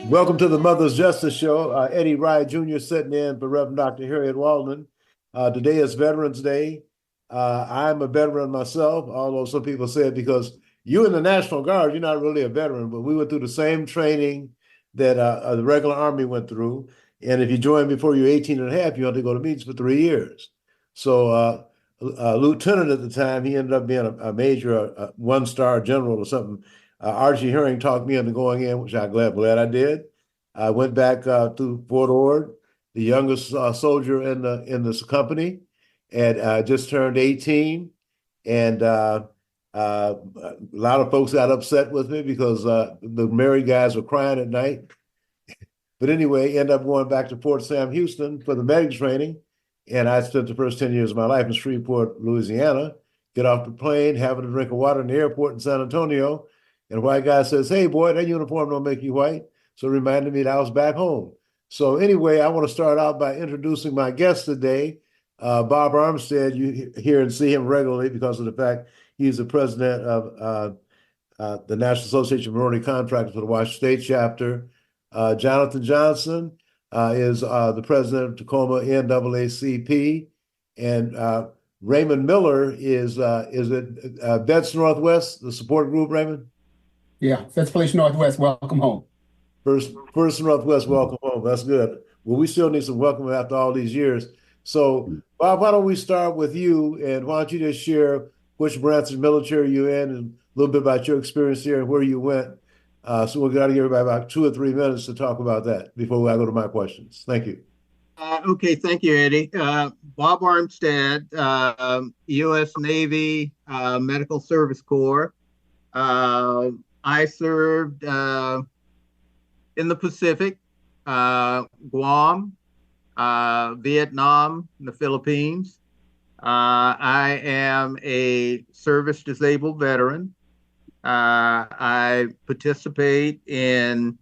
Welcome to the Mother's Justice Show. Eddie Wright Jr. sitting in for Reverend Dr. Harriet Walden. Today is Veterans Day. I'm a veteran myself, although some people say it because you in the National Guard, you're not really a veteran, but we went through the same training that the regular Army went through. And if you joined before you're 18 and a half, you had to go to meetings for 3 years. So lieutenant at the time, he ended up being a major, one-star general or something. Archie Herring talked me into going in, which I'm glad I did. I went back to Fort Ord, the youngest soldier in this company, and just turned 18. And a lot of folks got upset with me because the married guys were crying at night. But anyway, ended up going back to Fort Sam Houston for the medic training. And I spent the first 10 years of my life in Shreveport, Louisiana. Get off the plane, having a drink of water in the airport in San Antonio. And a white guy says, "Hey, boy, that uniform don't make you white." So it reminded me that I was back home. So anyway, I want to start out by introducing my guest today, Bob Armstead. You hear and see him regularly because of the fact he's the president of the National Association of Minority Contractors for the Washington State chapter. Johnathan Johnson is the president of Tacoma NAACP, and Raymond Miller is it Vets Northwest, the support group, Raymond? Yeah, Feds Police Northwest, welcome home. First Northwest, welcome home. That's good. Well, we still need some welcome after all these years. So, Bob, why don't we start with you, and why don't you just share which branch of the military you're in and a little bit about your experience here and where you went. So we've got to give everybody about 2 or 3 minutes to talk about that before I go to my questions. Thank you. Okay, thank you, Eddie. Bob Armstead, U.S. Navy Medical Service Corps. I served in the Pacific, Guam, Vietnam, and the Philippines. I am a service disabled veteran. I participate in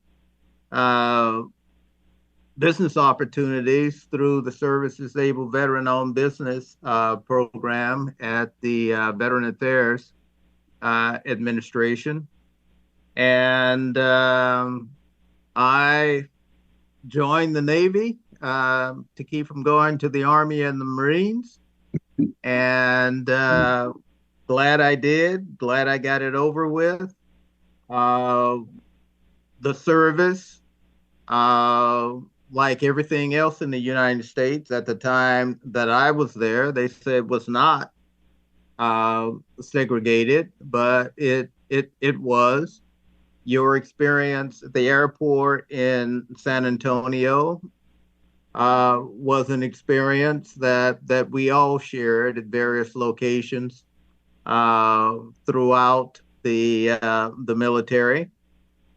business opportunities through the Service Disabled Veteran-Owned Business program at the Veteran Affairs Administration. And I joined the Navy to keep from going to the Army and the Marines. And glad I did. Glad I got it over with. The service, like everything else in the United States at the time that I was there, they said was not segregated, but it was. Your experience at the airport in San Antonio was an experience that we all shared at various locations throughout the military.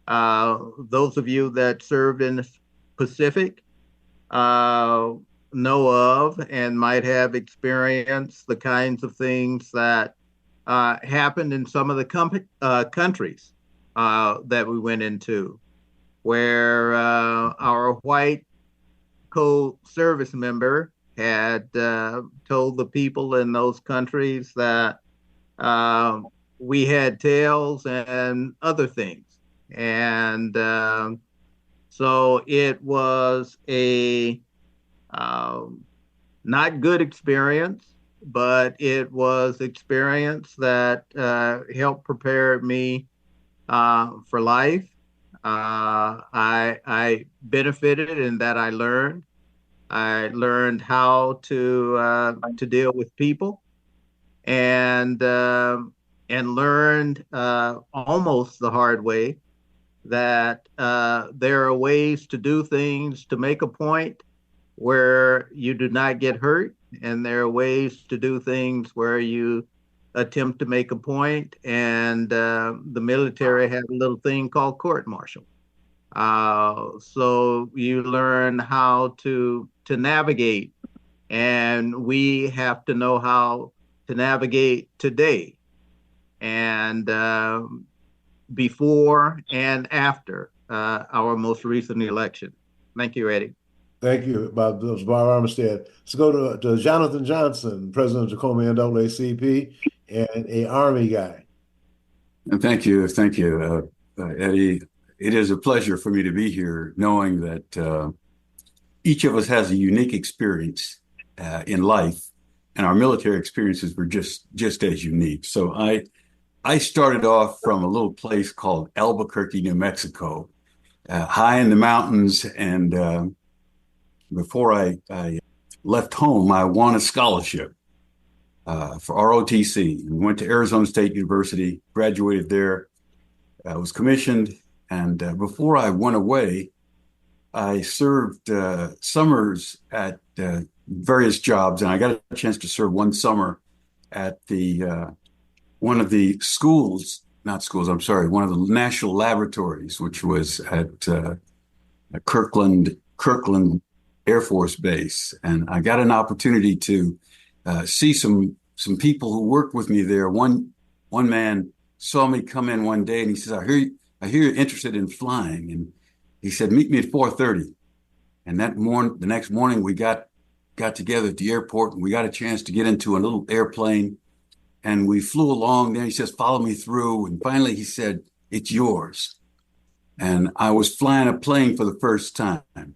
Those of you that served in the Pacific know of and might have experienced the kinds of things that happened in some of the countries that we went into, where our white co-service member had told the people in those countries that we had tails and other things. And so it was a not good experience, but it was experience that helped prepare me for life. I benefited in that I learned. I learned how to deal with people, and learned almost the hard way that there are ways to do things to make a point where you do not get hurt, and there are ways to do things where you attempt to make a point, and the military had a little thing called court-martial. So you learn how to navigate, and we have to know how to navigate today, and before and after our most recent election. Thank you, Eddie. Thank you, Bob. That was Bob Armstead. Let's go to Johnathan Johnson, president of Tacoma NAACP and a Army guy. And thank you, Eddie. it is a pleasure for me to be here, knowing that each of us has a unique experience in life, and our military experiences were just as unique. So I started off from a little place called Albuquerque, New Mexico, high in the mountains, and before I left home, I won a scholarship for ROTC and went to Arizona State University, graduated there. I was commissioned, and before I went away, I served summers at various jobs, and I got a chance to serve one summer at the one of the schools, not schools, I'm sorry, one of the national laboratories, which was at Kirkland Air Force Base, and I got an opportunity to see some people who worked with me there. One man saw me come in one day, and he says, I hear you're interested in flying," and he said, "Meet me at 4:30." And the next morning, we got together at the airport, and we got a chance to get into a little airplane, and we flew along. Then he says, "Follow me through," and finally he said, "It's yours." And I was flying a plane for the first time.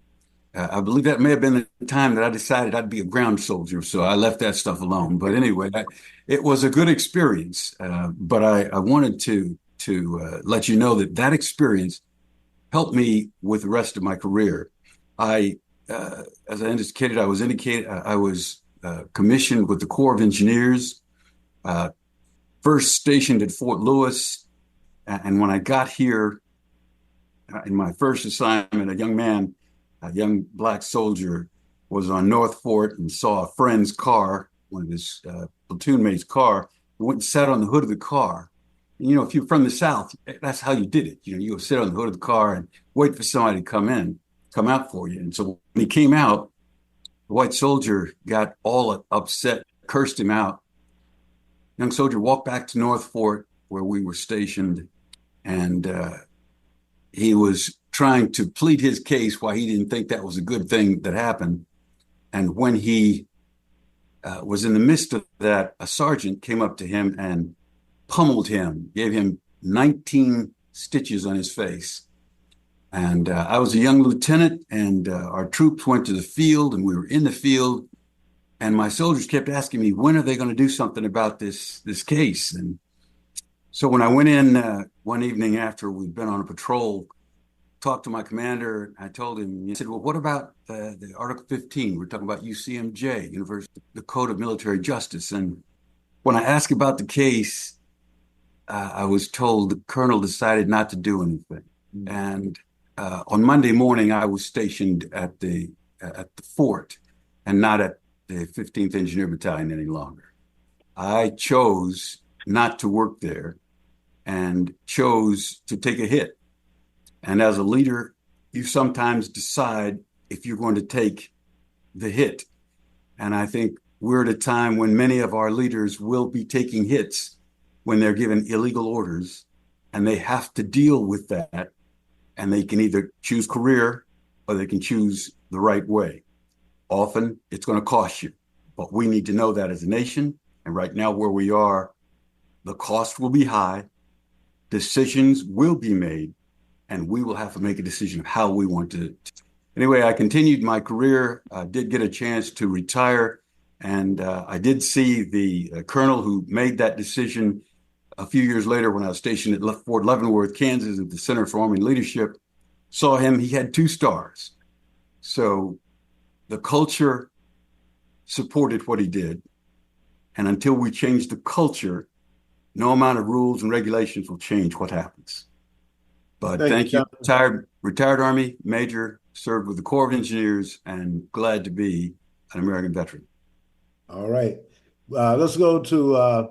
I believe that may have been the time that I decided I'd be a ground soldier, so I left that stuff alone. But anyway, it was a good experience. But I wanted to let you know that experience helped me with the rest of my career. As I indicated, I was commissioned with the Corps of Engineers, first stationed at Fort Lewis, and when I got here in my first assignment, a young black soldier was on North Fort and saw a friend's car, one of his platoon mates' car, went and sat on the hood of the car. And, if you're from the South, that's how you did it. You would sit on the hood of the car and wait for somebody to come out for you. And so when he came out, the white soldier got all upset, cursed him out. Young soldier walked back to North Fort where we were stationed, and he was trying to plead his case why he didn't think that was a good thing that happened. And when he was in the midst of that, a sergeant came up to him and pummeled him, gave him 19 stitches on his face. And I was a young lieutenant, and our troops went to the field, and we were in the field. And my soldiers kept asking me, when are they going to do something about this case? And so when I went in one evening after we'd been on a patrol, talked to my commander, I told him, he said, "Well, what about the Article 15? We're talking about UCMJ, University, the Code of Military Justice." And when I asked about the case, I was told the colonel decided not to do anything. Mm-hmm. And on Monday morning, I was stationed at the fort and not at the 15th Engineer Battalion any longer. I chose not to work there and chose to take a hit. And as a leader, you sometimes decide if you're going to take the hit. And I think we're at a time when many of our leaders will be taking hits when they're given illegal orders, and they have to deal with that. And they can either choose career or they can choose the right way. Often it's going to cost you, but we need to know that as a nation. And right now where we are, the cost will be high, decisions will be made, and we will have to make a decision of how we want to. Anyway, I continued my career. I did get a chance to retire, and I did see the colonel who made that decision a few years later when I was stationed at Fort Leavenworth, Kansas, at the Center for Army Leadership. Saw him, he had 2 stars. So the culture supported what he did. And until we change the culture, no amount of rules and regulations will change what happens. But thank you. Retired Army Major, served with the Corps of Engineers, and glad to be an American veteran. All right. Let's go to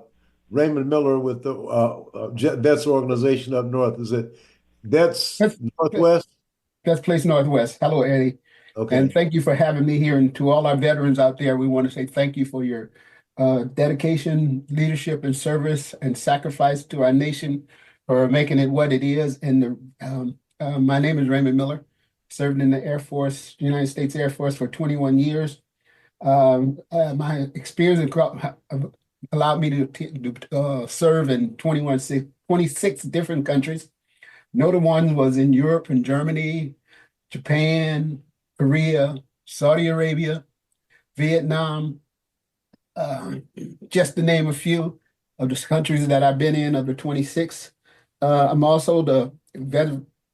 Raymond Miller with the Vets organization up north. Is it Vets Northwest? Vets Place Northwest. Hello, Eddie. Okay. And thank you for having me here. And to all our veterans out there, we want to say thank you for your dedication, leadership, and service and sacrifice to our nation for making it what it is. And my name is Raymond Miller, served in the Air Force, United States Air Force for 21 years. My experience allowed me to serve in 26 different countries. Notable ones was in Europe and Germany, Japan, Korea, Saudi Arabia, Vietnam, uh, just to name a few of the countries that I've been in of the 26. I'm also the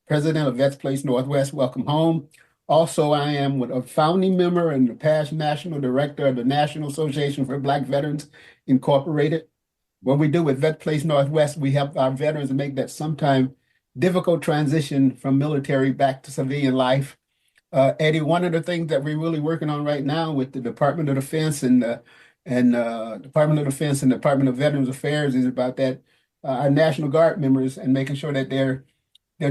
president of Vets Place Northwest Welcome Home. Also, I am a founding member and the past national director of the National Association for Black Veterans Incorporated. What we do with Vet Place Northwest, we help our veterans make that sometimes difficult transition from military back to civilian life. Eddie, one of the things that we're really working on right now with the Department of Defense and Department of Defense and Department of Veterans Affairs is about that our National Guard members and making sure that their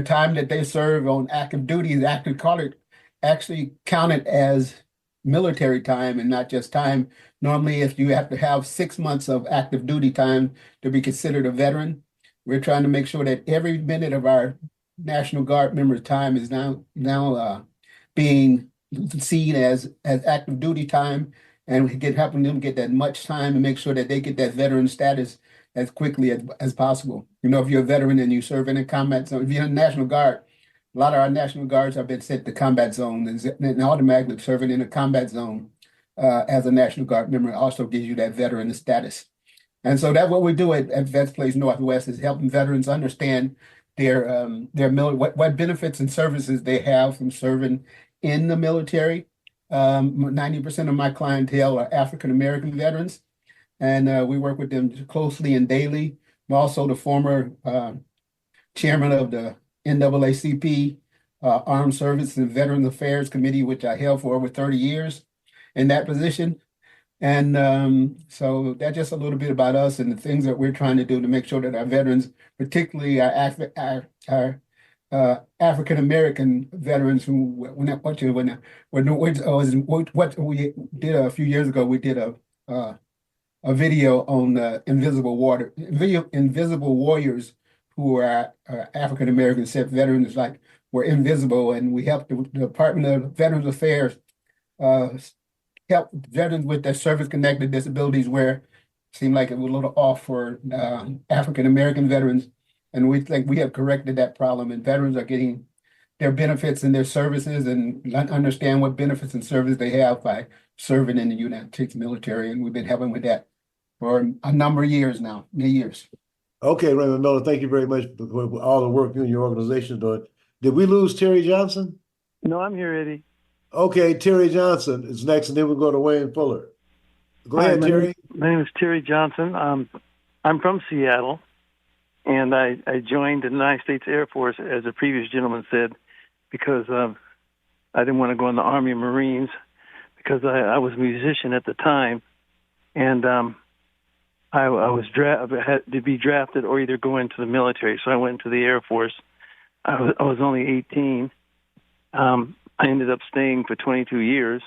time that they serve on active duty is actually counted as military time and not just time. Normally, if you have to have 6 months of active duty time to be considered a veteran, we're trying to make sure that every minute of our National Guard members' time is now being seen as active duty time, and we get helping them get that much time and make sure that they get that veteran status as quickly as possible. You know, if you're a veteran and you serve in a combat zone, if you're in the National Guard, a lot of our National Guards have been sent to combat zone and automatically serving in a combat zone as a National Guard member also gives you that veteran status. And so that's what we do at Vets Place Northwest is helping veterans understand what benefits and services they have from serving in the military. 90% of my clientele are African American veterans, and we work with them closely and daily. I'm also the former chairman of the NAACP Armed Services and Veterans Affairs Committee, which I held for over 30 years in that position. And so that's just a little bit about us and the things that we're trying to do to make sure that our veterans, particularly our African American veterans, who what we did a few years ago, we did a video on invisible warriors who are African American veterans, like were invisible, and we helped the Department of Veterans Affairs help veterans with their service-connected disabilities where it seemed like it was a little off for African American veterans. And we think we have corrected that problem, and veterans are getting their benefits and their services and understand what benefits and service they have by serving in the United States military. And we've been helping with that for a number of years now, many years. Okay, Raymond Miller, thank you very much for all the work you and your organization are doing. Did we lose Terry Johnson? No, I'm here, Eddie. Okay, Terry Johnson is next, and then we'll go to Wayne Fuller. Go ahead, Terry. My name is Terry Johnson. I'm from Seattle, and I joined the United States Air Force, as the previous gentleman said, because I didn't want to go in the Army and Marines because I was a musician at the time, and I had to be drafted or either go into the military. So I went into the Air Force. I was only 18. I ended up staying for 22 years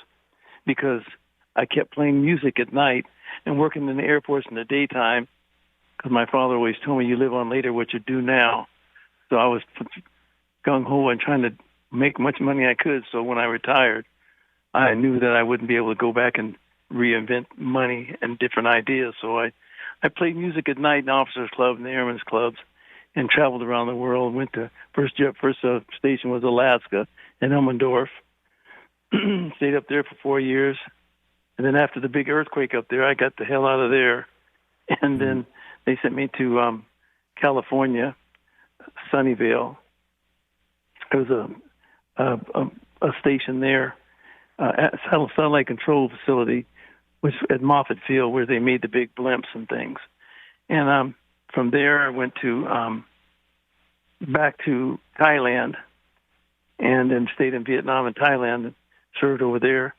because I kept playing music at night and working in the Air Force in the daytime because my father always told me, you live on later what you do now. So I was gung-ho and trying to make much money I could. So when I retired, I knew that I wouldn't be able to go back and reinvent money and different ideas. So I played music at night in officers' clubs and airmen's clubs and traveled around the world. Went to first station was Alaska in Elmendorf. Stayed up there for 4 years. And then after the big earthquake up there, I got the hell out of there. And then they sent me to California, Sunnyvale. There was a station there, a satellite control facility, which at Moffett Field, where they made the big blimps and things. And from there, I went to back to Thailand, and then stayed in Vietnam and Thailand and served over there,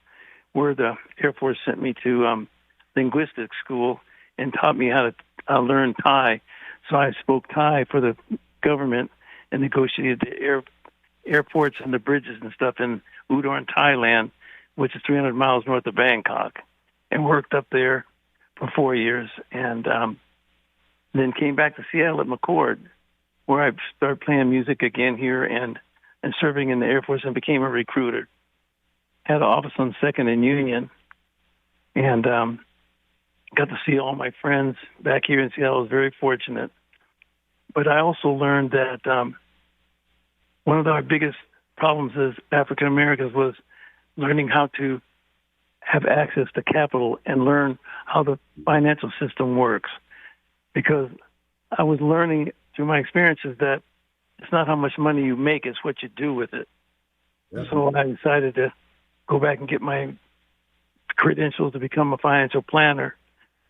where the Air Force sent me to linguistics school and taught me how to learn Thai. So I spoke Thai for the government and negotiated the airports and the bridges and stuff in Udon, Thailand, which is 300 miles north of Bangkok, and worked up there for 4 years. And then came back to Seattle at McCord, where I started playing music again here and serving in the Air Force and became a recruiter. Had an office on 2nd and Union, and got to see all my friends back here in Seattle. I was very fortunate. But I also learned that one of our biggest problems as African Americans was learning how to have access to capital and learn how the financial system works. Because I was learning through my experiences that it's not how much money you make, it's what you do with it. Yep. So I decided to go back and get my credentials to become a financial planner,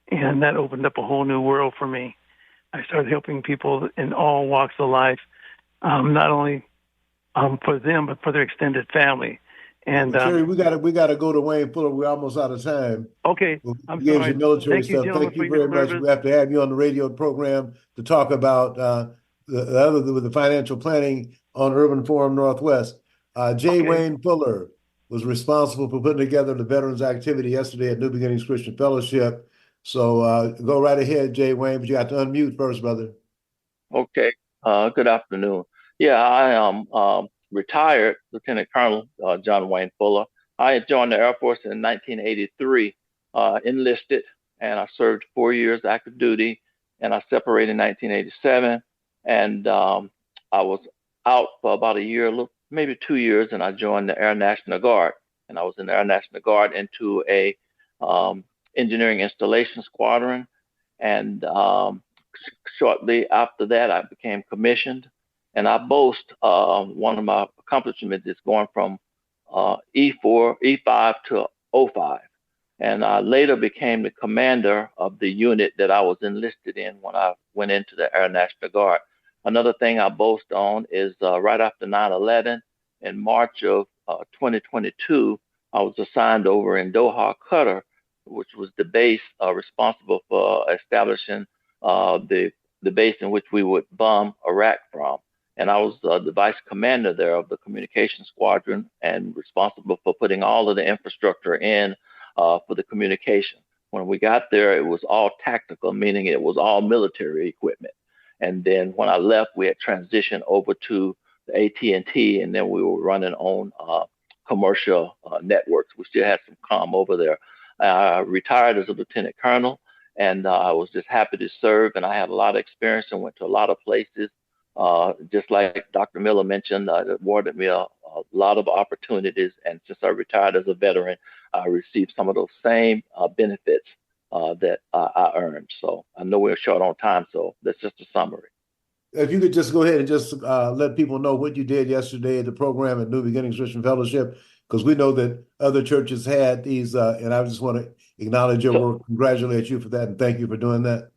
and that opened up a whole new world for me. I started helping people in all walks of life, not only for them, but for their extended family. And Sherry, we gotta go to Wayne Fuller. We're almost out of time. Okay, I'm sorry. You military Thank stuff. You, Thank you very much. We have to have you on the radio program to talk about the financial planning on Urban Forum Northwest. Wayne Fuller was responsible for putting together the Veterans Activity yesterday at New Beginnings Christian Fellowship. So go right ahead, Jay Wayne, but you have to unmute first, brother. Okay. Good afternoon. Yeah, I am retired Lieutenant Colonel John Wayne Fuller. I joined the Air Force in 1983, enlisted, and I served 4 years active duty, and I separated in 1987. And I was out for about a year, maybe 2 years, and I joined the Air National Guard. And I was in the Air National Guard into a engineering installation squadron. And shortly after that, I became commissioned. And I boast one of my accomplishments is going from E5 to O5. And I later became the commander of the unit that I was enlisted in when I went into the Air National Guard. Another thing I boast on is right after 9/11, in March of 2022, I was assigned over in Doha, Qatar, which was the base responsible for establishing the base in which we would bomb Iraq from. And I was the vice commander there of the communication squadron and responsible for putting all of the infrastructure in for the communication. When we got there, it was all tactical, meaning it was all military equipment. And then when I left, we had transitioned over to the AT&T, and then we were running on commercial networks. We still had some comm over there. I retired as a lieutenant colonel, and I was just happy to serve. And I had a lot of experience and went to a lot of places. Just like Dr. Miller mentioned, it awarded me a lot of opportunities. And since I retired as a veteran, I received some of those same benefits that I earned. So I know we're short on time, so that's just a summary. If you could just go ahead and just let people know what you did yesterday at the program at New Beginnings Christian Fellowship, because we know that other churches had these, and I just want to acknowledge your work, congratulate you for that, and thank you for doing that.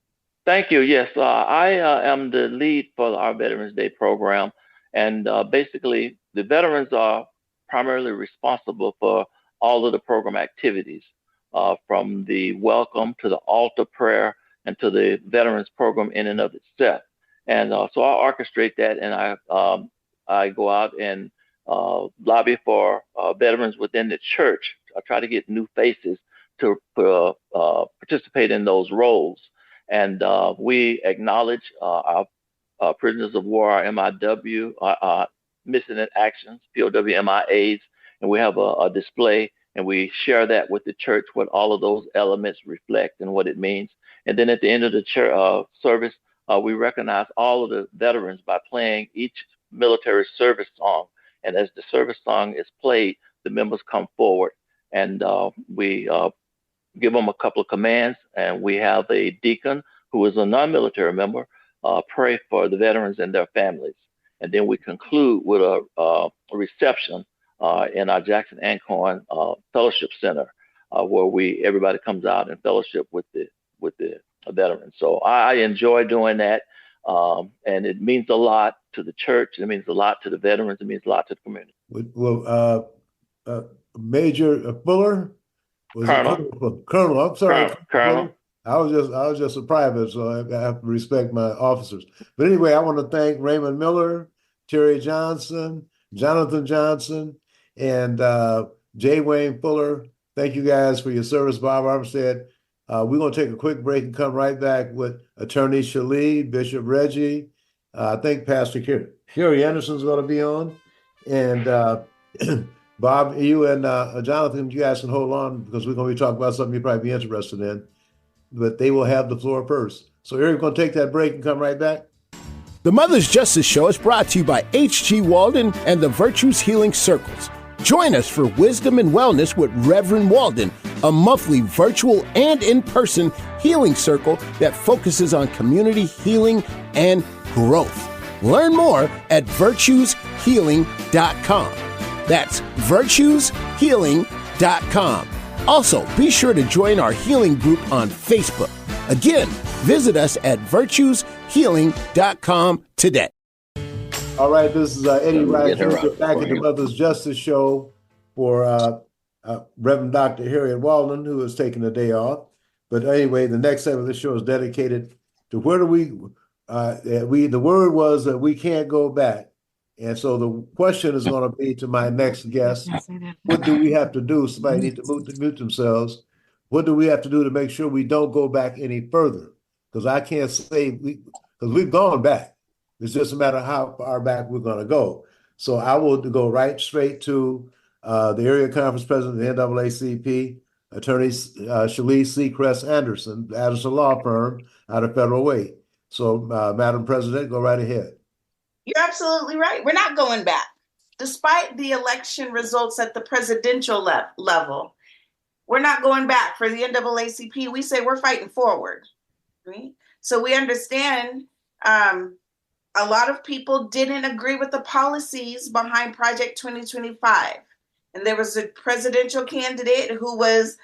Thank you. Yes, I am the lead for our Veterans Day program, and basically the veterans are primarily responsible for all of the program activities, from the welcome to the altar prayer and to the veterans program in and of itself. And so I orchestrate that, and I go out and lobby for veterans within the church. I try to get new faces to participate in those roles. And we acknowledge our prisoners of war, our MIW, missing in actions, POW MIAs, and we have a display, and we share that with the church, what all of those elements reflect and what it means. And then at the end of the service, we recognize all of the veterans by playing each military service song. And as the service song is played, the members come forward, and we give them a couple of commands, and we have a deacon who is a non-military member pray for the veterans and their families. And then we conclude with a reception in our Jackson Ancorn Fellowship Center, where everybody comes out and fellowship with the veterans. So I enjoy doing that, and it means a lot to the church. It means a lot to the veterans. It means a lot to the community. Well, Major Fuller. Colonel, I'm sorry. Colonel. I was just a private, so I have to respect my officers. But anyway, I want to thank Raymond Miller, Terry Johnson, Johnathan Johnson, and Jay Wayne Fuller. Thank you guys for your service, Bob Armstead. We're going to take a quick break and come right back with Attorney Sheley, Bishop Reggie. I think Pastor Kerry Anderson's going to be on. And Bob, you and Johnathan, you guys can hold on because we're going to be talking about something you'll probably be interested in. But they will have the floor first. So Eric's going to take that break and come right back. The Mother's Justice Show is brought to you by H.G. Walden and the Virtues Healing Circles. Join us for Wisdom and Wellness with Reverend Walden, a monthly virtual and in-person healing circle that focuses on community healing and growth. Learn more at virtueshealing.com. That's virtueshealing.com. Also, be sure to join our healing group on Facebook. Again, visit us at virtueshealing.com today. All right, this is Eddie Wright back at the Mother's Justice Show for Reverend Dr. Harriet Walden, who is taking the day off. But anyway, the next segment of the show is dedicated to where do the word was that we can't go back. And so the question is going to be to my next guest, what do we have to do? Somebody need to mute themselves. What do we have to do to make sure we don't go back any further? Because I can't say, because we've gone back. It's just a matter of how far back we're going to go. So I will go right straight to the area conference president of the NAACP, Attorney Sheley Seacrest Anderson, Anderson Law Firm out of Federal Way. So, Madam President, go right ahead. You're absolutely right. We're not going back. Despite the election results at the presidential level, we're not going back. For the NAACP, we say we're fighting forward. Right? So we understand a lot of people didn't agree with the policies behind Project 2025. And there was a presidential candidate who was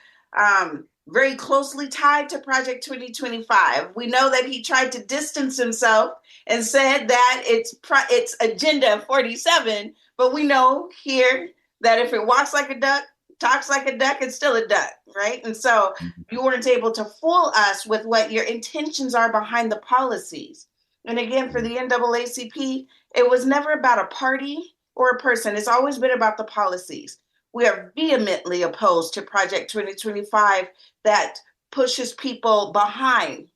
very closely tied to Project 2025. We know that he tried to distance himself and said that it's Agenda 47, but we know here that if it walks like a duck, talks like a duck, it's still a duck, right? And so you weren't able to fool us with what your intentions are behind the policies. And again, for the NAACP, it was never about a party or a person. It's always been about the policies. We are vehemently opposed to Project 2025 that pushes people behind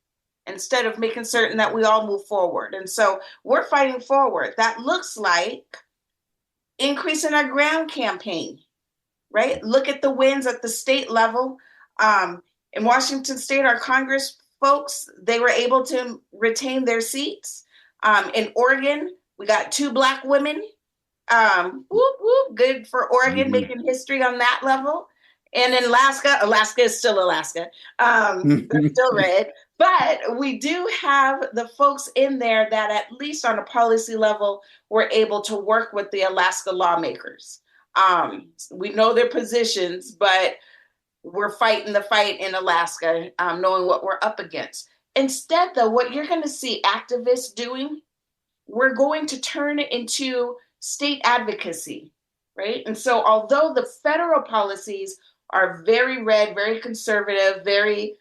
instead of making certain that we all move forward. And so we're fighting forward. That looks like increasing our ground campaign, right? Look at the wins at the state level. In Washington State, our Congress folks, they were able to retain their seats. In Oregon, we got 2 Black women. Whoop, whoop, good for Oregon, making history on that level. And in Alaska is still Alaska. They're still red. But we do have the folks in there that at least on a policy level were able to work with the Alaska lawmakers. We know their positions, but we're fighting the fight in Alaska, knowing what we're up against. Instead, though, what you're going to see activists doing, we're going to turn it into state advocacy, right? And so although the federal policies are very red, very conservative, very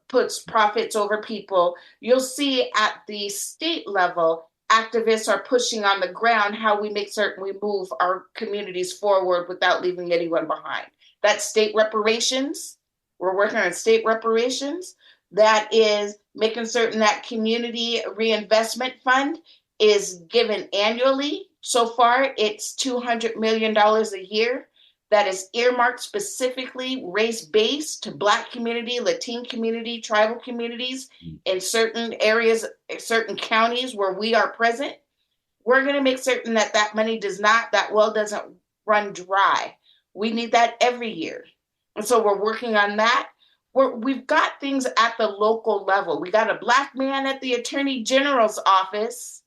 puts profits over people, you'll see at the state level, activists are pushing on the ground how we make certain we move our communities forward without leaving anyone behind. That's state reparations. We're working on state reparations. That is making certain that community reinvestment fund is given annually. So far, it's $200 million a year that is earmarked specifically race-based to Black community, Latino community, tribal communities in certain areas, certain counties where we are present. We're going to make certain that that money that well doesn't run dry. We need that every year. And so we're working on that. We've got things at the local level. We got a Black man at the Attorney General's office,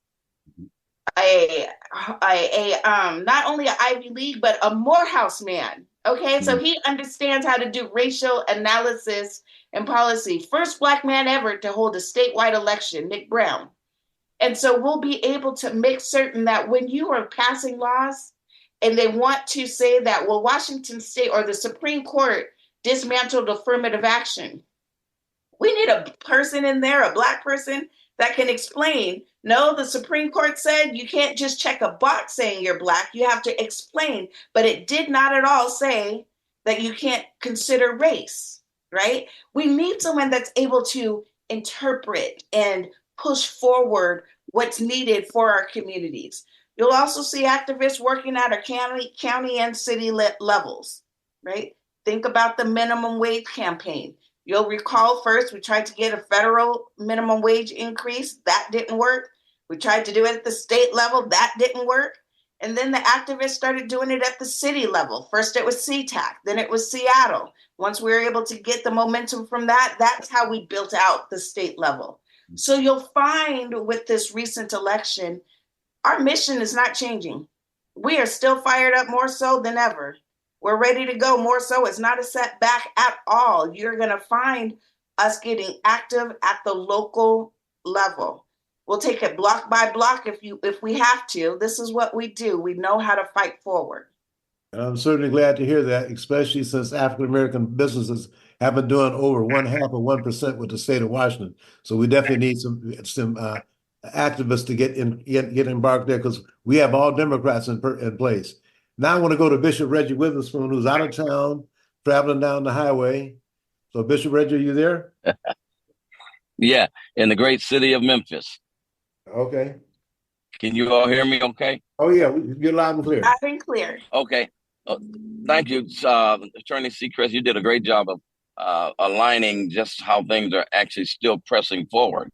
not only an Ivy League, but a Morehouse man. Okay, so he understands how to do racial analysis and policy. First Black man ever to hold a statewide election, Nick Brown. And so we'll be able to make certain that when you are passing laws and they want to say that, well, Washington State or the Supreme Court dismantled affirmative action, we need a person in there, a Black person, that can explain, no, the Supreme Court said you can't just check a box saying you're Black, you have to explain. But it did not at all say that you can't consider race, right? We need someone that's able to interpret and push forward what's needed for our communities. You'll also see activists working at our county and city levels, right? Think about the minimum wage campaign. You'll recall first, we tried to get a federal minimum wage increase. That didn't work. We tried to do it at the state level. That didn't work. And then the activists started doing it at the city level. First it was SeaTac, then it was Seattle. Once we were able to get the momentum from that, that's how we built out the state level. So you'll find with this recent election, our mission is not changing. We are still fired up more so than ever. We're ready to go more so. It's not a setback at all. You're going to find us getting active at the local level. We'll take it block by block if we have to. This is what we do. We know how to fight forward. I'm certainly glad to hear that, especially since African-American businesses have been doing over 0.5% of 1% with the state of Washington. So we definitely need some activists to get embarked there, because we have all Democrats in place. Now I want to go to Bishop Reggie Witherspoon, who's out of town, traveling down the highway. So Bishop Reggie, are you there? Yeah, in the great city of Memphis. Okay. Can you all hear me okay? Oh, yeah, you're loud and clear. Loud and clear. Okay. Thank you, Attorney Seacrest. You did a great job of aligning just how things are actually still pressing forward,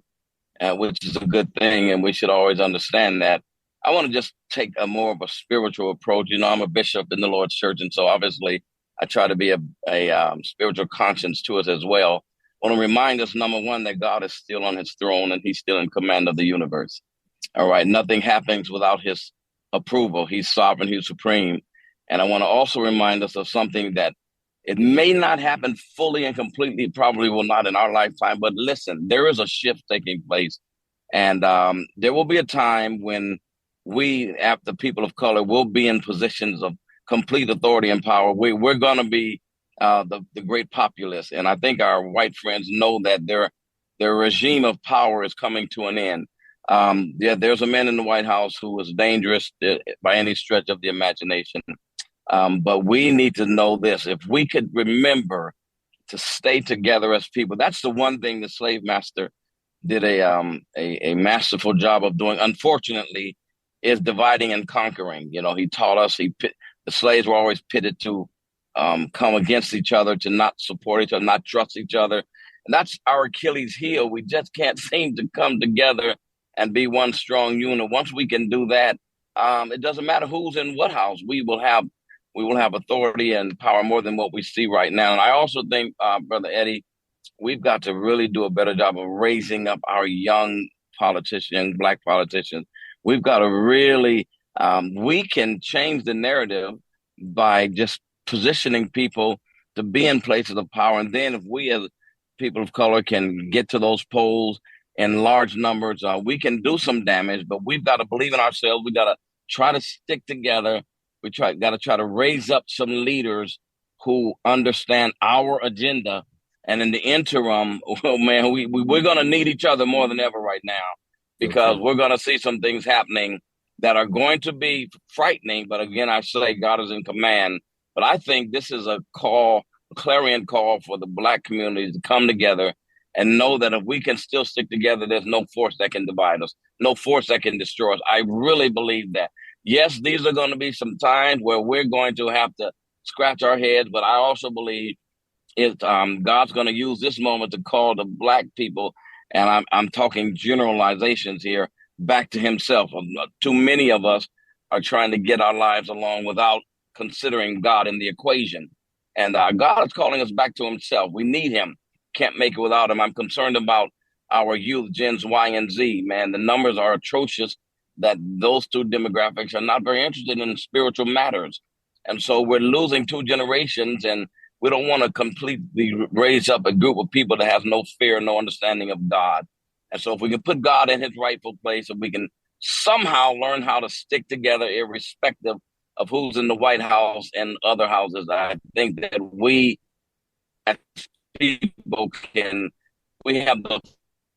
which is a good thing, and we should always understand that. I want to just take a more of a spiritual approach. You know, I'm a bishop in the Lord's Church, and so obviously I try to be a spiritual conscience to us as well. I want to remind us, number one, that God is still on his throne and he's still in command of the universe. All right. Nothing happens without his approval. He's sovereign. He's supreme. And I want to also remind us of something that it may not happen fully and completely, probably will not in our lifetime. But listen, there is a shift taking place. And there will be a time when we, after people of color, will be in positions of complete authority and power. We're going to be the great populace. And I think our white friends know that their regime of power is coming to an end. There's a man in the White House who is dangerous by any stretch of the imagination. But we need to know this. If we could remember to stay together as people, that's the one thing the slave master did a masterful job of doing. Unfortunately, is dividing and conquering. You know, he taught us, the slaves were always pitted to come against each other, to not support each other, not trust each other. And that's our Achilles heel. We just can't seem to come together and be one strong unit. Once we can do that, it doesn't matter who's in what house. We will have authority and power more than what we see right now. And I also think, Brother Eddie, we've got to really do a better job of raising up our young politicians, Black politicians. We've got to really, we can change the narrative by just positioning people to be in places of power. And then if we as people of color can get to those polls in large numbers, we can do some damage, but we've got to believe in ourselves. We got to try to stick together. Got to try to raise up some leaders who understand our agenda. And in the interim, oh man, we're going to need each other more than ever right now, because we're going to see some things happening that are going to be frightening. But again, I say God is in command. But I think this is a clarion call for the Black community to come together and know that if we can still stick together, there's no force that can divide us, no force that can destroy us. I really believe that. Yes, these are going to be some times where we're going to have to scratch our heads, but I also believe God's going to use this moment to call the Black people, and I'm talking generalizations here, back to himself. Too many of us are trying to get our lives along without considering God in the equation. And God is calling us back to himself. We need him. Can't make it without him. I'm concerned about our youth, Gens Y and Z. Man, the numbers are atrocious, that those two demographics are not very interested in spiritual matters. And so we're losing two generations, and we don't want to completely raise up a group of people that has no fear, no understanding of God. And so if we can put God in his rightful place, if we can somehow learn how to stick together irrespective of who's in the White House and other houses, I think that we as people we have the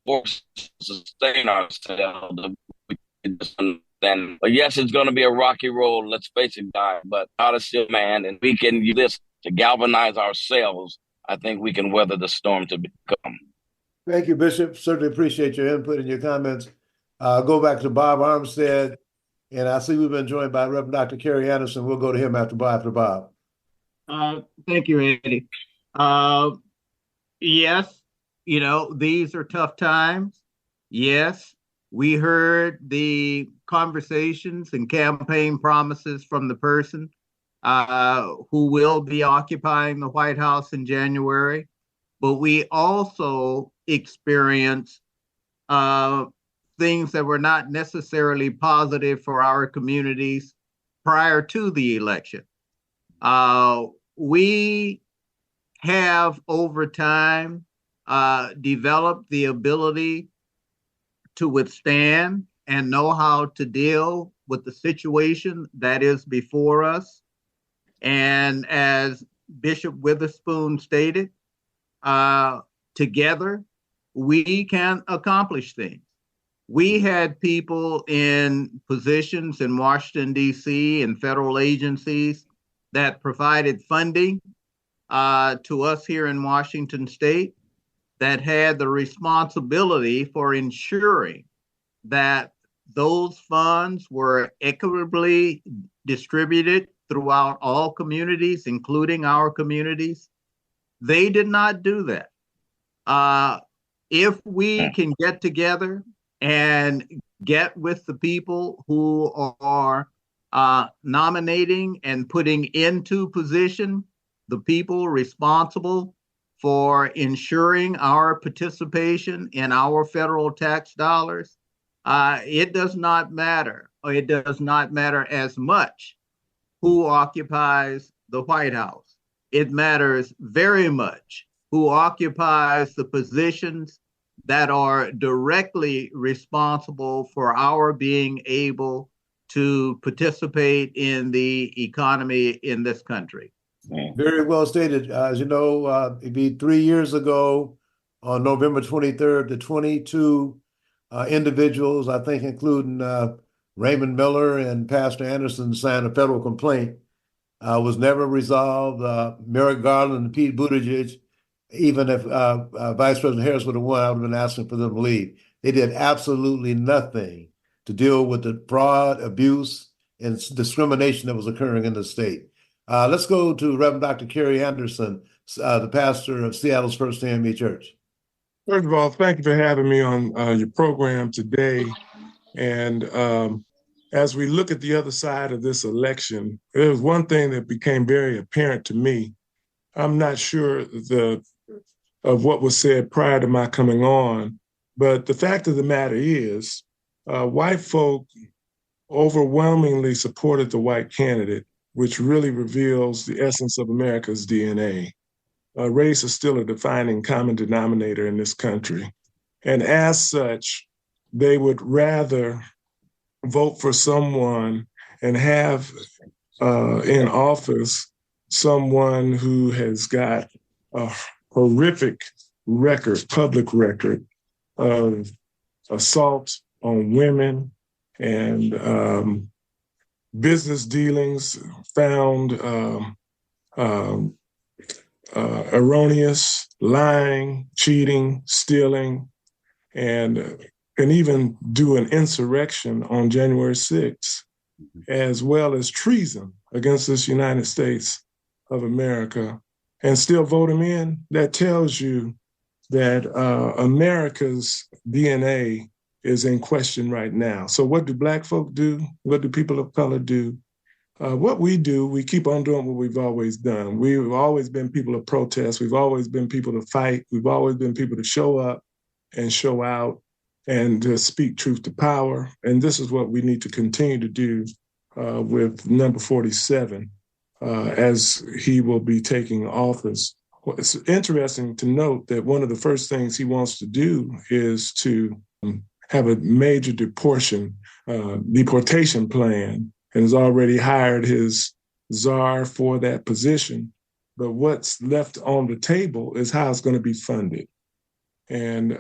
force to sustain ourselves. But yes, it's going to be a rocky road. Let's face it, God. But God is still man, and we can use this to galvanize ourselves. I think we can weather the storm to become. Thank you, Bishop. Certainly appreciate your input and your comments. Go back to Bob Armstead, and I see we've been joined by Reverend Dr. Kerry Anderson. We'll go to him after Bob. Thank you, Eddie. Yes, these are tough times. Yes, We heard the conversations and campaign promises from the person who will be occupying the White House in January. But we also experienced things that were not necessarily positive for our communities prior to the election. We have over time developed the ability to withstand and know how to deal with the situation that is before us. And as Bishop Witherspoon stated, together we can accomplish things. We had people in positions in Washington, D.C. and federal agencies that provided funding to us here in Washington State that had the responsibility for ensuring that those funds were equitably distributed throughout all communities, including our communities. They did not do that. If we can get together and get with the people who are nominating and putting into position the people responsible for ensuring our participation in our federal tax dollars, it does not matter, or it does not matter as much who occupies the White House. It matters very much who occupies the positions that are directly responsible for our being able to participate in the economy in this country. Very well stated. As you know, it'd be 3 years ago on November 23rd, the 22 individuals, I think including Raymond Miller and Pastor Anderson, signed a federal complaint. Was never resolved. Merrick Garland and Pete Buttigieg, even if Vice President Harris would have won, I would have been asking for them to leave. They did absolutely nothing to deal with the fraud, abuse, and discrimination that was occurring in the state. Let's go to Reverend Dr. Kerry Anderson, the pastor of Seattle's First AME Church. First of all, thank you for having me on your program today. And as we look at the other side of this election, there was one thing that became very apparent to me. I'm not sure of what was said prior to my coming on, but the fact of the matter is, white folk overwhelmingly supported the white candidate, which really reveals the essence of America's DNA. Race is still a defining common denominator in this country. And as such, they would rather vote for someone and have in office someone who has got a horrific record, public record of assault on women and business dealings found erroneous, lying, cheating, stealing, and even do an insurrection on January 6th, as well as treason against this United States of America, and still vote him in. That tells you that America's DNA is in question right now. So what do Black folk do? What do people of color do? What we do, we keep on doing what we've always done. We've always been people of protest. We've always been people to fight. We've always been people to show up and show out and to speak truth to power. And this is what we need to continue to do with number 47 as he will be taking office. Well, it's interesting to note that one of the first things he wants to do is to have a major deportation plan, and has already hired his czar for that position. But what's left on the table is how it's going to be funded. And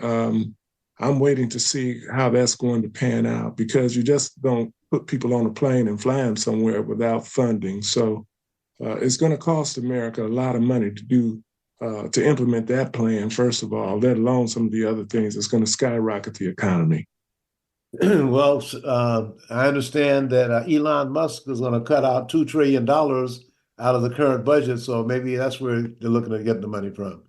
I'm waiting to see how that's going to pan out, because you just don't put people on a plane and fly them somewhere without funding. So it's going to cost America a lot of money to implement that plan, first of all, let alone some of the other things that's going to skyrocket the economy. Well, I understand that Elon Musk is going to cut out $2 trillion out of the current budget, so maybe that's where they're looking at getting the money from.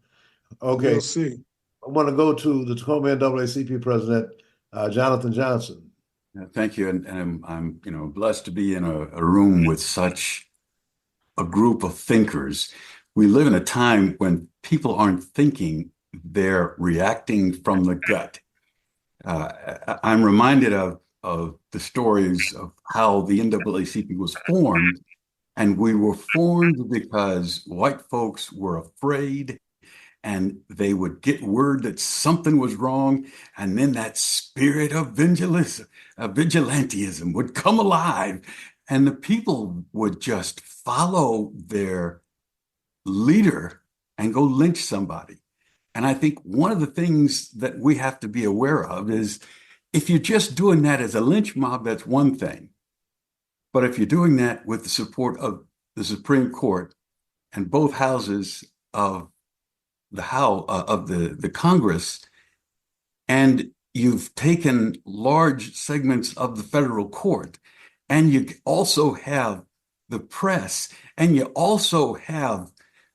Okay. We'll see. I want to go to the Tacoma NAACP president, Johnathan Johnson. Thank you. And I'm blessed to be in a room with such a group of thinkers. We live in a time when people aren't thinking, they're reacting from the gut. I'm reminded of the stories of how the NAACP was formed, and we were formed because white folks were afraid and they would get word that something was wrong, and then that spirit of vigilantism would come alive, and the people would just follow their leader and go lynch somebody. And I think one of the things that we have to be aware of is if you're just doing that as a lynch mob, that's one thing. But if you're doing that with the support of the Supreme Court and both houses of the Congress, and you've taken large segments of the federal court, and you also have the press, and you also have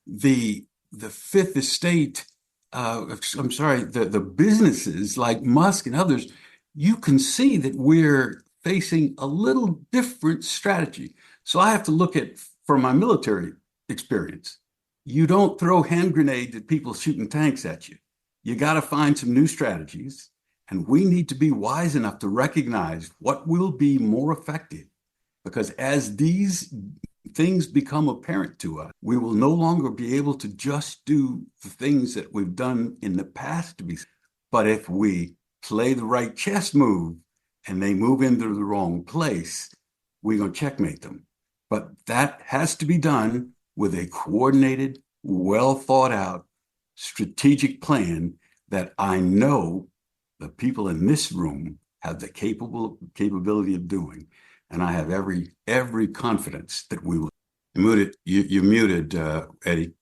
the Fifth Estate, the businesses like Musk and others, you can see that we're facing a little different strategy. So I have to look at, from my military experience, you don't throw hand grenades at people shooting tanks at you. You got to find some new strategies, and we need to be wise enough to recognize what will be more effective, because as these things become apparent to us, we will no longer be able to just do the things that we've done in the past but if we play the right chess move and they move into the wrong place, we're going to checkmate them. But that has to be done with a coordinated, well thought out, strategic plan that I know the people in this room have the capability of doing. And I have every confidence that we will. You're muted, Eddie.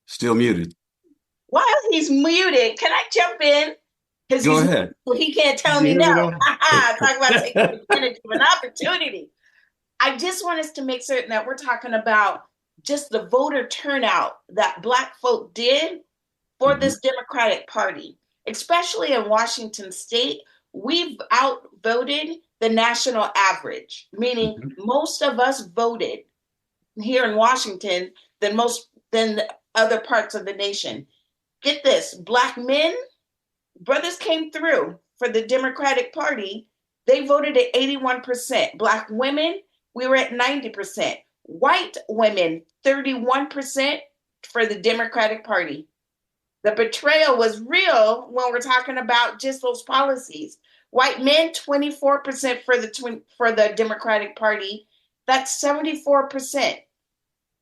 Still muted. While he's muted, can I jump in? Go ahead. He can't tell me no. Talk about taking advantage of an opportunity. I just want us to make certain that we're talking about just the voter turnout that Black folk did for this Democratic Party, especially in Washington State. We've outvoted the national average, meaning most of us voted here in Washington than the other parts of the nation. Get this, Black men, brothers came through for the Democratic Party. They voted at 81%. Black women, we were at 90%. White women, 31% for the Democratic Party. The betrayal was real when we're talking about just those policies. White men, 24% for the Democratic Party. That's 74%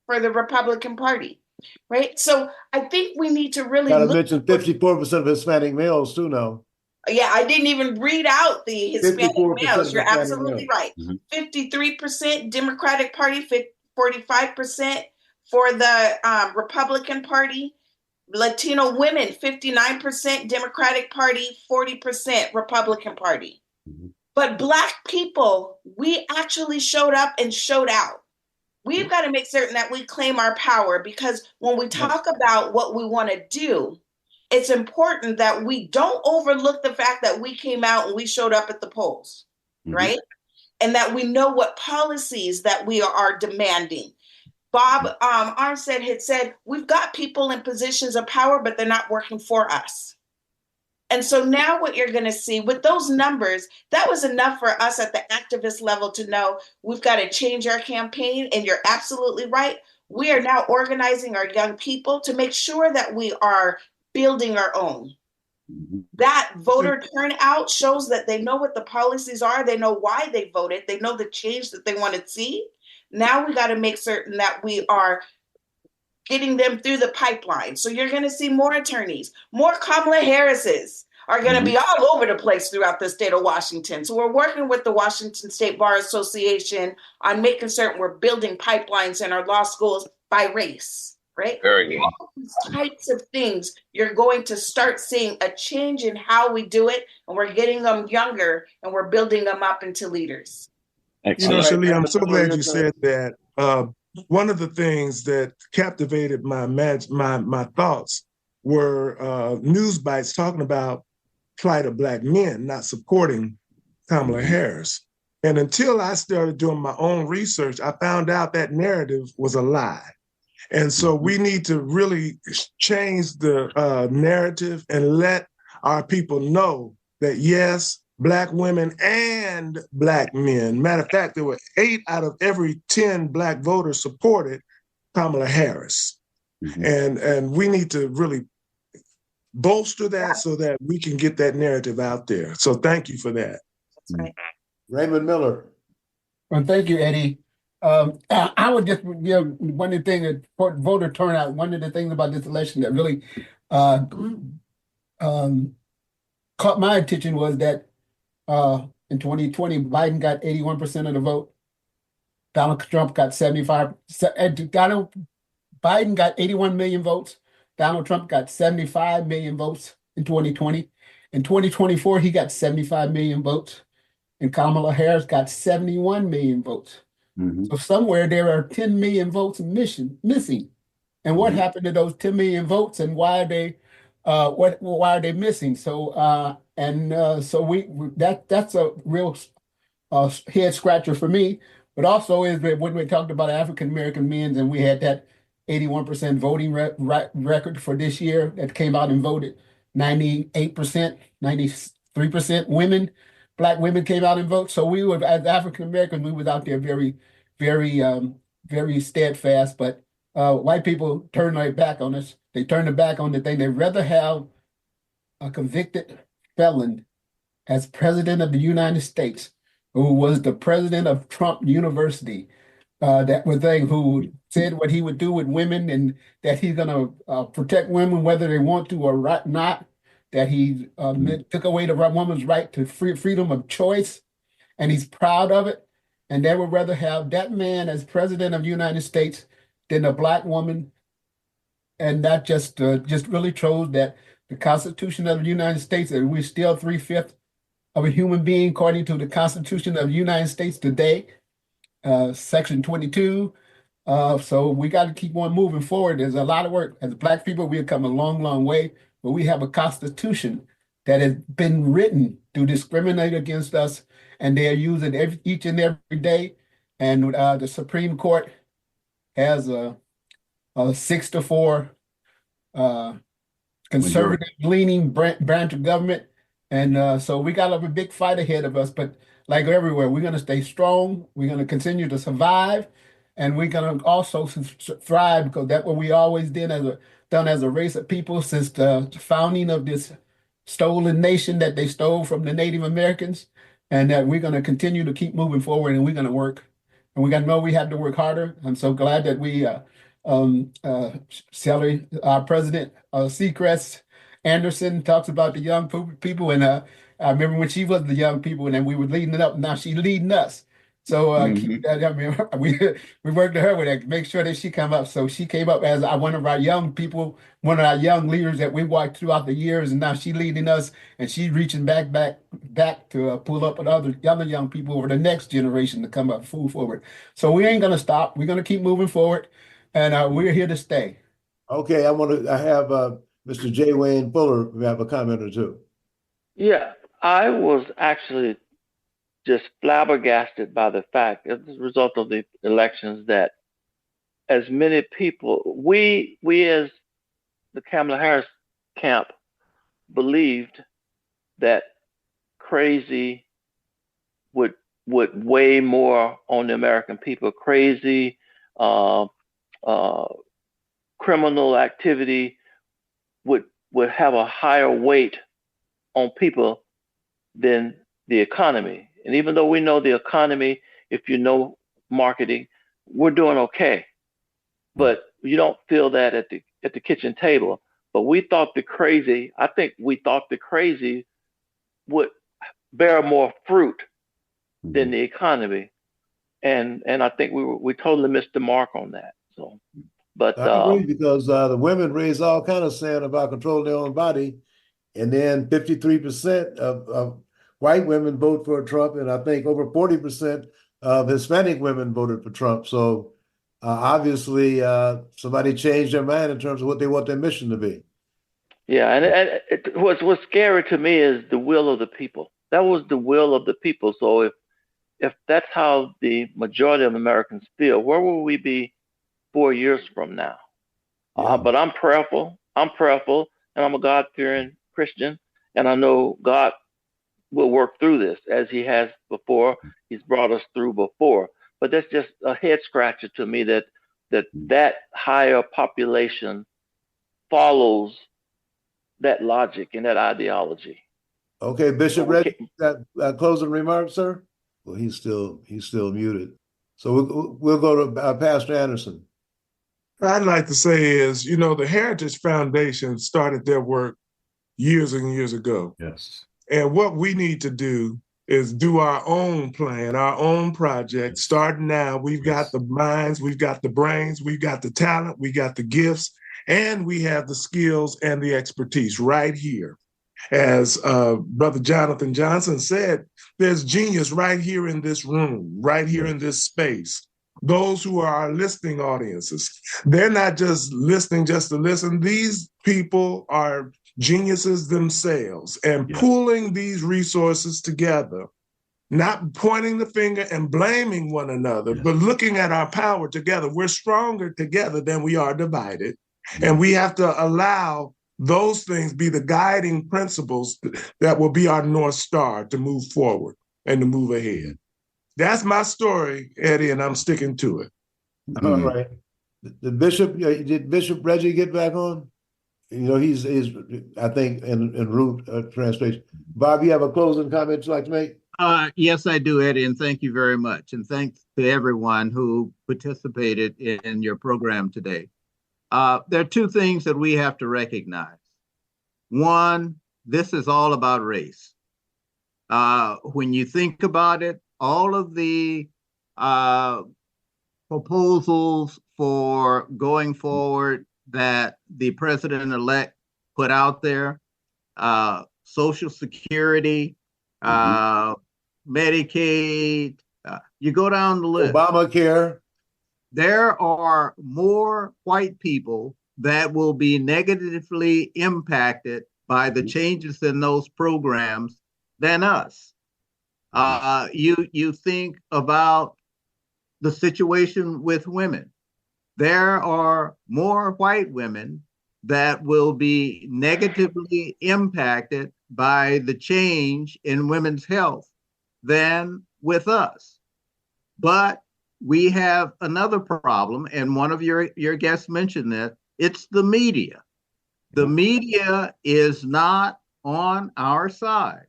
for the Republican Party, right? So I think we need to really gotta mention 54% of Hispanic males too now. Yeah, I didn't even read out the Hispanic males. You're absolutely right. 53% Democratic Party, 45% for the Republican Party. Latino women, 59% Democratic Party, 40% Republican Party. But Black people, we actually showed up and showed out. We've got to make certain that we claim our power, because when we talk about what we want to do, it's important that we don't overlook the fact that we came out and we showed up at the polls, right? And that we know what policies that we are demanding. Bob Armstead had said, we've got people in positions of power, but they're not working for us. And so now what you're going to see with those numbers, that was enough for us at the activist level to know we've got to change our campaign. And you're absolutely right. We are now organizing our young people to make sure that we are building our own. That voter turnout shows that they know what the policies are. They know why they voted. They know the change that they want to see. Now we got to make certain that we are getting them through the pipeline. So you're going to see more attorneys, more Kamala Harrises are going to be all over the place throughout the state of Washington. So we're working with the Washington State Bar Association on making certain we're building pipelines in our law schools by race, right? Very good. All these types of things, you're going to start seeing a change in how we do it, and we're getting them younger, and we're building them up into leaders. Excellent. Sheley, I'm so glad you said that. One of the things that captivated my thoughts were news bites talking about plight of Black men not supporting Kamala Harris. And until I started doing my own research, I found out that narrative was a lie. And so we need to really change the narrative and let our people know that, yes, Black women and Black men. Matter of fact, there were 8 out of every 10 Black voters supported Kamala Harris. And we need to really bolster that so that we can get that narrative out there. So thank you for that. That's right. Raymond Miller. Well, thank you, Eddie. I would just, one of the things that voter turnout, one of the things about this election that really caught my attention was that in 2020, Biden got 81% of the vote. Donald Trump got 75. Biden got 81 million votes. Donald Trump got 75 million votes in 2020. In 2024, he got 75 million votes. And Kamala Harris got 71 million votes. So somewhere there are 10 million votes missing. And what happened to those 10 million votes, and why are they missing? So that's a real head scratcher for me. But also is that when we talked about African American men, and we had that 81% voting record for this year that came out and voted, 98%, 93% women. Black women came out and voted. So we were, as African Americans, we was out there very, very steadfast. But white people turned their back on us. They turned their back on the thing. They'd rather have a convicted felon as president of the United States, who was the president of Trump University, that was thing, who said what he would do with women and that he's going to protect women whether they want to or not. That he took away the woman's right to freedom of choice, and he's proud of it. And they would rather have that man as president of the United States than a Black woman. And that just really shows that the Constitution of the United States, and we're still 3/5 of a human being according to the Constitution of the United States today, Section 22. So we got to keep on moving forward. There's a lot of work. As Black people, we've come a long, long way. But we have a constitution that has been written to discriminate against us, and they are using each and every day. And the Supreme Court has a 6-4 conservative-leaning branch of government, and so we got a big fight ahead of us. But like everywhere, we're going to stay strong. We're going to continue to survive, and we're going to also thrive, because that's what we always done as a race of people since the founding of this stolen nation that they stole from the Native Americans, and that we're going to continue to keep moving forward, and we're going to work, and we got to know we have to work harder. I'm so glad that we, Sheley, our president, Seacrest Anderson, talks about the young people, and I remember when she was the young people, and then we were leading it up. Now she's leading us. So keep that. I mean, we worked with her with that, make sure that she come up. So she came up as one of our young people, one of our young leaders that we watched throughout the years, and now she's leading us, and she's reaching back to pull up with other young people over the next generation to come up full forward. So we ain't gonna stop. We're gonna keep moving forward, and we're here to stay. Okay, I have Mr. J. Wayne Fuller have a comment or two. Yeah, I was actually just flabbergasted by the fact, as a result of the elections, that as many people, we as the Kamala Harris camp believed that crazy would weigh more on the American people. Crazy, criminal activity would have a higher weight on people than the economy. And even though we know the economy, if you know marketing, we're doing okay. But you don't feel that at the kitchen table. But we thought I think we thought the crazy would bear more fruit than the economy. And I think we totally missed the mark on that. So, but I agree, because the women raised all kind of sand about controlling their own body, and then 53% of white women vote for Trump, and I think over 40% of Hispanic women voted for Trump. So obviously somebody changed their mind in terms of what they want their mission to be. Yeah, and what's scary to me is the will of the people. That was the will of the people. So if that's how the majority of Americans feel, where will we be 4 years from now? Yeah. But I'm prayerful. I'm prayerful, and I'm a God-fearing Christian, and I know God will work through this as He has before. He's brought us through before. But that's just a head scratcher to me that higher population follows that logic and that ideology. Okay, Bishop Reggie, got closing remarks, sir? Well, he's still muted. So we'll go to Pastor Anderson. I'd like to say is, the Heritage Foundation started their work years and years ago. Yes. And what we need to do is do our own plan, our own project. Starting now, we've got the minds, we've got the brains, we've got the talent, we got the gifts, and we have the skills and the expertise right here. As Brother Johnathan Johnson said, there's genius right here in this room, right here in this space. Those who are our listening audiences, they're not just listening just to listen. These people are geniuses themselves, and pooling these resources together, not pointing the finger and blaming one another, but looking at our power together. We're stronger together than we are divided. And we have to allow those things be the guiding principles that will be our North Star to move forward and to move ahead. That's my story, Eddie, and I'm sticking to it. All right. Did Bishop Reggie get back on? He's I think en route translation. Bob, you have a closing comment you'd like to make? Yes, I do, Eddie, and thank you very much. And thanks to everyone who participated in your program today. There are two things that we have to recognize. One, this is all about race. When you think about it, all of the proposals for going forward that the president-elect put out there, Social Security, Medicaid, you go down the list. Obamacare. There are more white people that will be negatively impacted by the changes in those programs than us. You think about the situation with women. There are more white women that will be negatively impacted by the change in women's health than with us. But we have another problem, and one of your guests mentioned that, it's the media. The media is not on our side.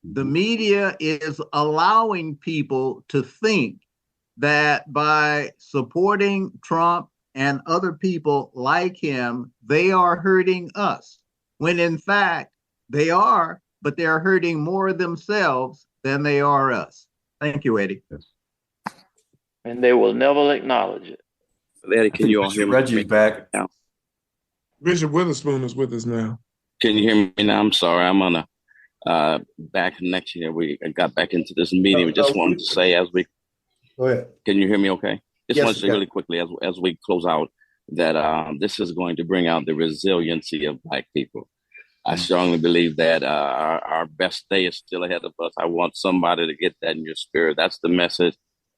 The media is allowing people to think that by supporting Trump and other people like him, they are hurting us, when in fact they are, but they're hurting more themselves than they are us. Thank you, Eddie. And they will never acknowledge it. Eddie, can you all hear me? Reggie's back now? Bishop Witherspoon is with us now. Can you hear me now? I'm sorry, I'm on a back connection here. We got back into this meeting. We just wanted to say as we go ahead. Can you hear me okay? Just Yes, wanted to say really quickly as we close out that this is going to bring out the resiliency of Black people. I strongly believe that our best day is still ahead of us. I want somebody to get that in your spirit. That's the message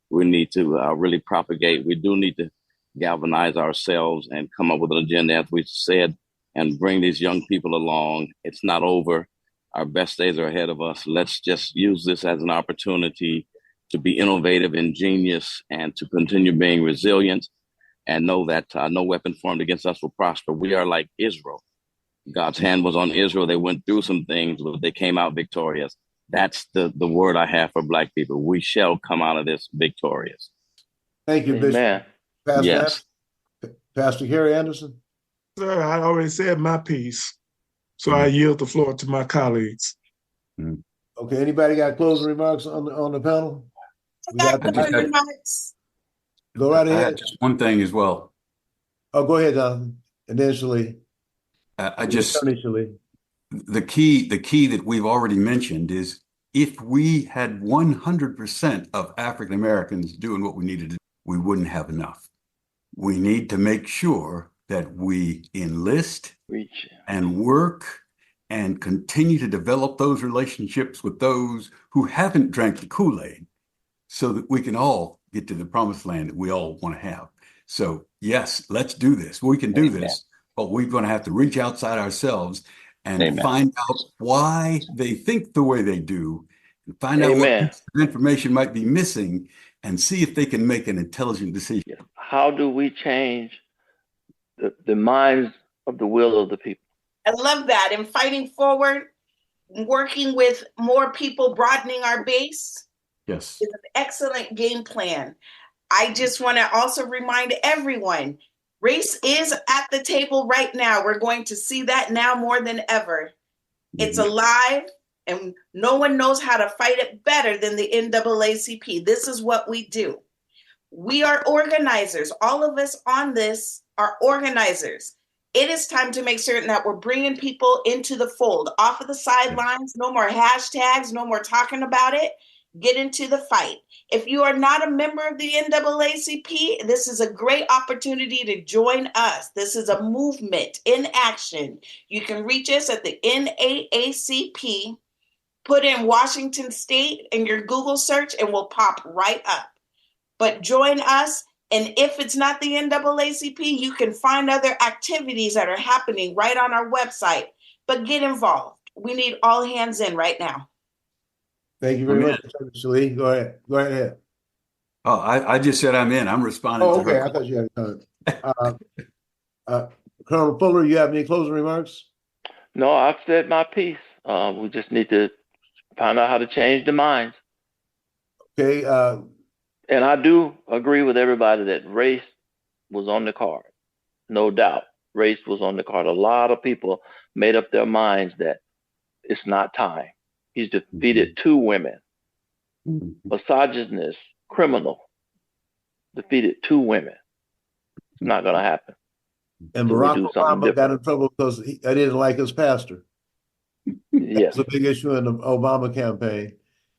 we need to really propagate. We do need to galvanize ourselves and come up with an agenda, as we said, and bring these young people along. It's not over. Our best days are ahead of us. Let's just use this as an opportunity to be innovative, ingenious, and to continue being resilient, and know that no weapon formed against us will prosper. We are like Israel. God's hand was on Israel. They went through some things, but they came out victorious. That's the word I have for Black people. We shall come out of this victorious. Thank you, Bishop. Yes. Pastor Gary Anderson. Sir, I already said my piece, so I yield the floor to my colleagues. Okay, anybody got closing remarks on the panel? Go right ahead. Just one thing as well. Oh, go ahead, Jonathan. Initially. The key that we've already mentioned is if we had 100% of African Americans doing what we needed to do, we wouldn't have enough. We need to make sure that we enlist Reach. and work and continue to develop those relationships with those who haven't drank the Kool-Aid so that we can all get to the promised land that we all want to have. So yes, let's do this. We can do this, but we're going to have to reach outside ourselves and find out why they think the way they do, and find out what information might be missing, and see if they can make an intelligent decision. How do we change the minds of the will of the people? I love that. And fighting forward, working with more people, broadening our base. Yes. Is an excellent game plan. I just want to also remind everyone, race is at the table right now. We're going to see that now more than ever. It's alive, and no one knows how to fight it better than the NAACP. This is what we do. We are organizers. All of us on this are organizers. It is time to make certain that we're bringing people into the fold, off of the sidelines. No more hashtags, no more talking about it. Get into the fight. If you are not a member of the NAACP, this is a great opportunity to join us. This is a movement in action. You can reach us at the NAACP. Put in Washington State in your Google search and we'll pop right up. But join us. And if it's not the NAACP, you can find other activities that are happening right on our website. But get involved. We need all hands in right now. Thank you very much, Sheley. Go ahead. Go ahead. Oh, I just said I'm in. I'm responding to her. I thought you had time. Colonel Fuller, you have any closing remarks? No, I've said my piece. We just need to find out how to change the minds. Okay. And I do agree with everybody that race was on the card. No doubt. Race was on the card. A lot of people made up their minds that it's not time. He's defeated 2 women. Misogynist, criminal, defeated 2 women. It's not going to happen. And Barack Obama got in trouble because I didn't like his pastor. Yes. That's a big issue in the Obama campaign.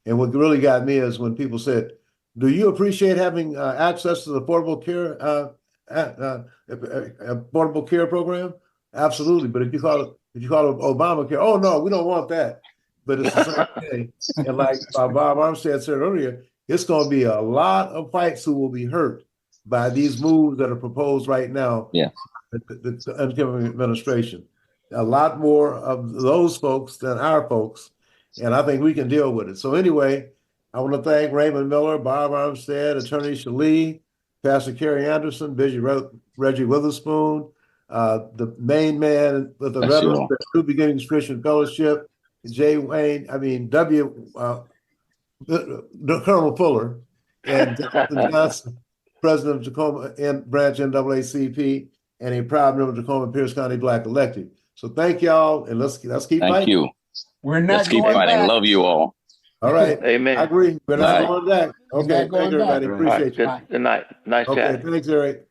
And what really got me is when people said, do you appreciate having access to the Affordable Care program? Absolutely. But if you call it Obamacare, oh no, we don't want that. But it's the same thing. And like Bob Armstead said earlier, it's going to be a lot of whites who will be hurt by these moves that are proposed right now. Yeah. The incoming administration. A lot more of those folks than our folks. And I think we can deal with it. So anyway, I want to thank Raymond Miller, Bob Armstead, Attorney Sheley, Pastor Kerry Anderson, Reggie Witherspoon, the main man with the Veterans True Beginnings Christian Fellowship, Colonel Fuller, and Johnathan Johnson, President of Tacoma Branch NAACP, and a proud member of Tacoma Pierce County Black Elected. So thank y'all, and let's keep fighting. Thank you. We're not Let's keep going fighting. back. Love you all. All right. Amen. I agree. We're not going back. Okay. Not going Thank you, everybody. back. Appreciate you. Good night. Nice chat. Okay. Thanks, Eric.